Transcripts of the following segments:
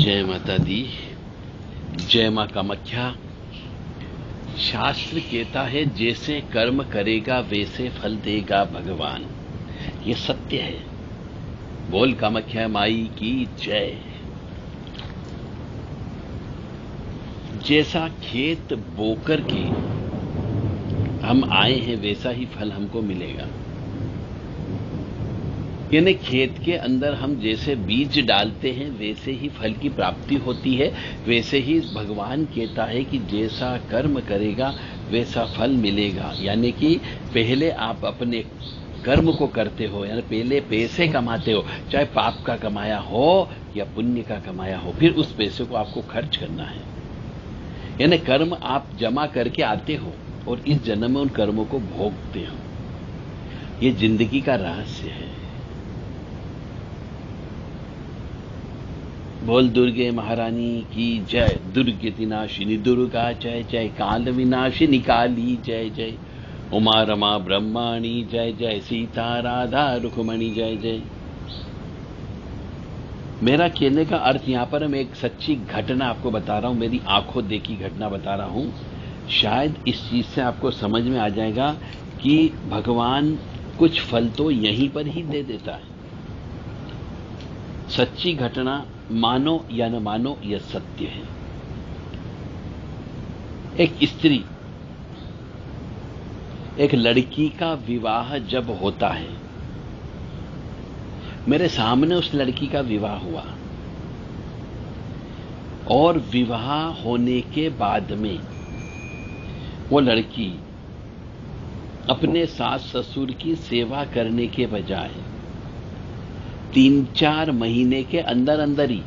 जय माता दी, जय मां कामाख्या। शास्त्र कहता है जैसे कर्म करेगा वैसे फल देगा भगवान। ये सत्य है। बोल कामाख्या माई की जय। जैसा खेत बोकर के हम आए हैं वैसा ही फल हमको मिलेगा। यानी खेत के अंदर हम जैसे बीज डालते हैं वैसे ही फल की प्राप्ति होती है। वैसे ही भगवान कहता है कि जैसा कर्म करेगा वैसा फल मिलेगा। यानी कि पहले आप अपने कर्म को करते हो, यानी पहले पैसे कमाते हो, चाहे पाप का कमाया हो या पुण्य का कमाया हो, फिर उस पैसे को आपको खर्च करना है। यानी कर्म आप जमा करके आते हो और इस जन्म में उन कर्मों को भोगते हो। ये जिंदगी का रहस्य है। बोल दुर्गे महारानी की जय। दुर्गति नाशिनी दुर्गा जय जय। काल विनाशिनी काली जय जय। उमा रमा ब्रह्माणी जय जय। सीता राधा रुक्मणी जय जय। मेरा कहने का अर्थ यहां पर मैं एक सच्ची घटना आपको बता रहा हूं, मेरी आंखों देखी घटना बता रहा हूं। शायद इस चीज से आपको समझ में आ जाएगा कि भगवान कुछ फल तो यहीं पर ही दे देता है। सच्ची घटना, मानो या न मानो, यह सत्य है। एक स्त्री, एक लड़की का विवाह जब होता है, मेरे सामने उस लड़की का विवाह हुआ और विवाह होने के बाद में वो लड़की अपने सास ससुर की सेवा करने के बजाय 3-4 महीने के अंदर अंदर ही,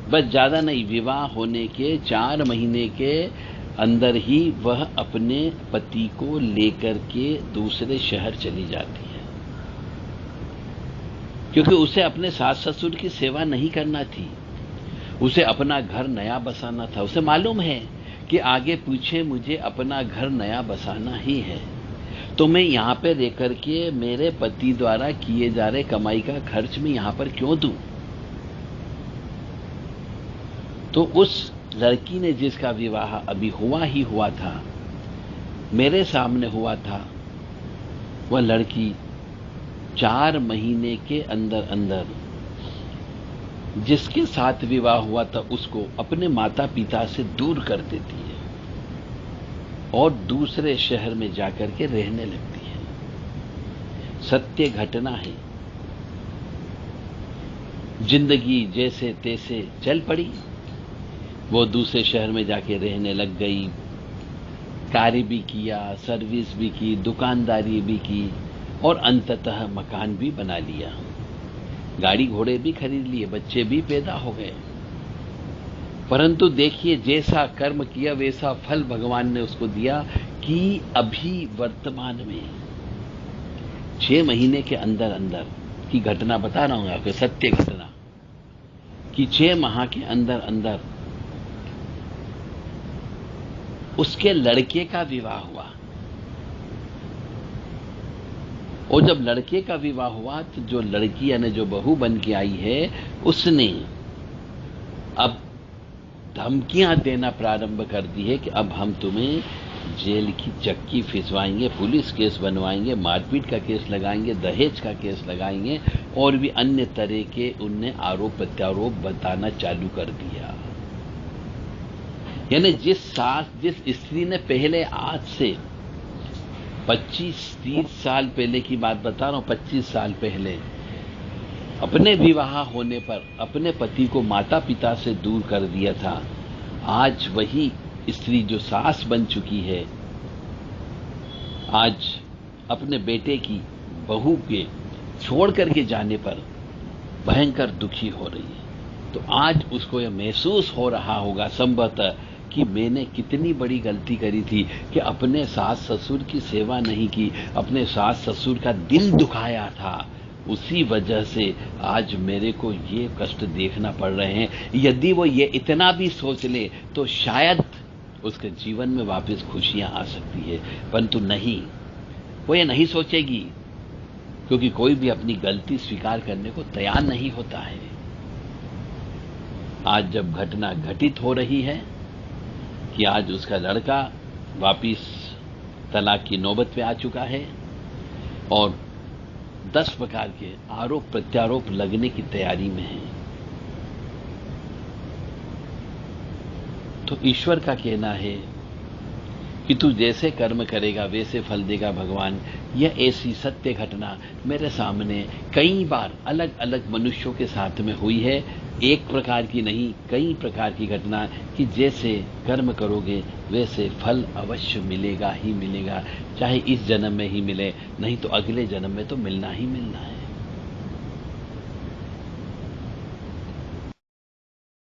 बस ज्यादा नहीं, विवाह होने के 4 महीने के अंदर ही वह अपने पति को लेकर के दूसरे शहर चली जाती है। क्योंकि उसे अपने सास ससुर की सेवा नहीं करना थी, उसे अपना घर नया बसाना था। उसे मालूम है कि आगे पीछे मुझे अपना घर नया बसाना ही है, तो मैं यहां पर रह करके मेरे पति द्वारा किए जा रहे कमाई का खर्च में यहां पर क्यों दूं। तो उस लड़की ने, जिसका विवाह अभी हुआ ही हुआ था, मेरे सामने हुआ था, वह लड़की 4 महीने के अंदर अंदर जिसके साथ विवाह हुआ था उसको अपने माता पिता से दूर कर देती है और दूसरे शहर में जाकर के रहने लगती है। सत्य घटना है। जिंदगी जैसे तैसे चल पड़ी, वो दूसरे शहर में जाके रहने लग गई। कार्य भी किया, सर्विस भी की, दुकानदारी भी की और अंततः मकान भी बना लिया, गाड़ी घोड़े भी खरीद लिए, बच्चे भी पैदा हो गए। परंतु देखिए, जैसा कर्म किया वैसा फल भगवान ने उसको दिया कि अभी वर्तमान में 6 महीने के अंदर अंदर की घटना बता रहा हूं आपको, सत्य घटना, कि 6 माह के अंदर अंदर उसके लड़के का विवाह हुआ। और जब लड़के का विवाह हुआ तो जो लड़की यानी जो बहू बन के आई है, उसने अब धमकियां देना प्रारंभ कर दी है कि अब हम तुम्हें जेल की चक्की फिसवाएंगे, पुलिस केस बनवाएंगे, मारपीट का केस लगाएंगे, दहेज का केस लगाएंगे और भी अन्य तरह के उनने आरोप प्रत्यारोप बताना चालू कर दिया। यानी जिस स्त्री ने पहले, आज से 25-30 साल पहले की बात बता रहा हूं, 25 साल पहले अपने विवाह होने पर अपने पति को माता पिता से दूर कर दिया था, आज वही स्त्री जो सास बन चुकी है, आज अपने बेटे की बहू के छोड़ करके जाने पर भयंकर दुखी हो रही है। तो आज उसको यह महसूस हो रहा होगा संभवतः कि मैंने कितनी बड़ी गलती करी थी कि अपने सास ससुर की सेवा नहीं की, अपने सास ससुर का दिल दुखाया था, उसी वजह से आज मेरे को ये कष्ट देखना पड़ रहे हैं। यदि वो ये इतना भी सोच ले तो शायद उसके जीवन में वापस खुशियां आ सकती है, परंतु नहीं, वो ये नहीं सोचेगी, क्योंकि कोई भी अपनी गलती स्वीकार करने को तैयार नहीं होता है। आज जब घटना घटित हो रही है कि आज उसका लड़का वापिस तलाक की नौबत पे आ चुका है और 10 प्रकार के आरोप प्रत्यारोप लगने की तैयारी में है, तो ईश्वर का कहना है कि तू जैसे कर्म करेगा वैसे फल देगा भगवान। यह ऐसी सत्य घटना मेरे सामने कई बार अलग अलग मनुष्यों के साथ में हुई है। एक प्रकार की नहीं, कई प्रकार की घटना कि जैसे कर्म करोगे वैसे फल अवश्य मिलेगा ही मिलेगा, चाहे इस जन्म में ही मिले, नहीं तो अगले जन्म में तो मिलना ही मिलना है।